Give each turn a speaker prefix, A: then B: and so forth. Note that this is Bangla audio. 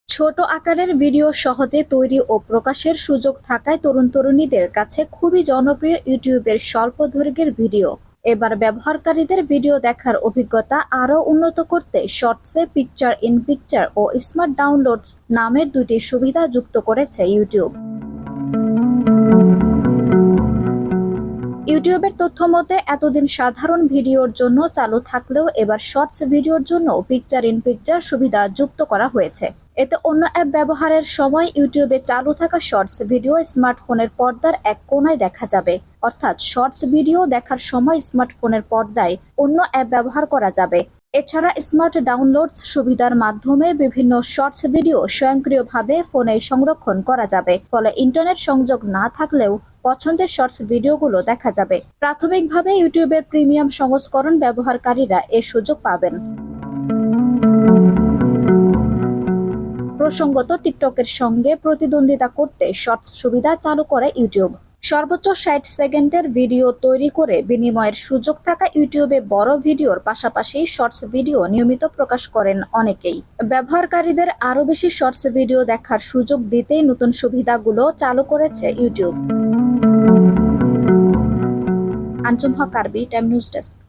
A: ছোট আকারের ভিডিও সহজে তৈরি ও প্রকাশের সুযোগ থাকায় তরুণ-তরুণীদের কাছে খুবই জনপ্রিয় ইউটিউবের স্বল্প দৈর্ঘ্যের ভিডিও। এবার ব্যবহারকারীদের ভিডিও দেখার অভিজ্ঞতা আরও উন্নত করতে শর্টসে পিকচার ইন পিকচার ও স্মার্ট ডাউনলোডস নামের দুটি সুবিধা যুক্ত করেছে ইউটিউব। ইউটিউবের তথ্য মতে এতদিন সাধারণ ভিডিওর জন্য চালু থাকলেও এবার শর্টস ভিডিওর জন্য পিকচার ইন পিকচার সুবিধা যুক্ত করা হয়েছে। এতে অন্য অ্যাপ ব্যবহারের সময় ইউটিউবে চালু থাকা শর্টস ভিডিও স্মার্টফোনের পর্দার এক কোণায় দেখা যাবে। অর্থাৎ শর্টস ভিডিও দেখার সময় স্মার্টফোনের পর্দায় অন্য অ্যাপ ব্যবহার করা যাবে। এছাড়া স্মার্ট ডাউনলোডস সুবিধার মাধ্যমে বিভিন্ন শর্টস ভিডিও স্বয়ংক্রিয়ভাবে ফোনে সংরক্ষণ করা যাবে। ফলে ইন্টারনেট সংযোগ না থাকলেও পছন্দের শর্টস ভিডিওগুলো দেখা যাবে। প্রাথমিকভাবে ইউটিউবের প্রিমিয়াম সংস্করণ ব্যবহারকারীরা এ সুযোগ পাবেন। প্রসঙ্গত, টিকটকের সঙ্গে প্রতিদ্বন্দ্বিতা করতে শর্টস সুবিধা চালু করে ইউটিউব। সর্বোচ্চ 60 সেকেন্ডের ভিডিও তৈরি করে বিনিময়ের সুযোগ থাকা ইউটিউবে বড় ভিডিওর পাশাপাশি শর্টস ভিডিও নিয়মিত প্রকাশ করেন অনেকেই। ব্যবহারকারীদের আরও বেশি শর্টস ভিডিও দেখার সুযোগ দিতেই নতুন সুবিধাগুলো চালু করেছে ইউটিউব। আঞ্জুম হক আরবি, টাইম নিউজ ডেস্ক।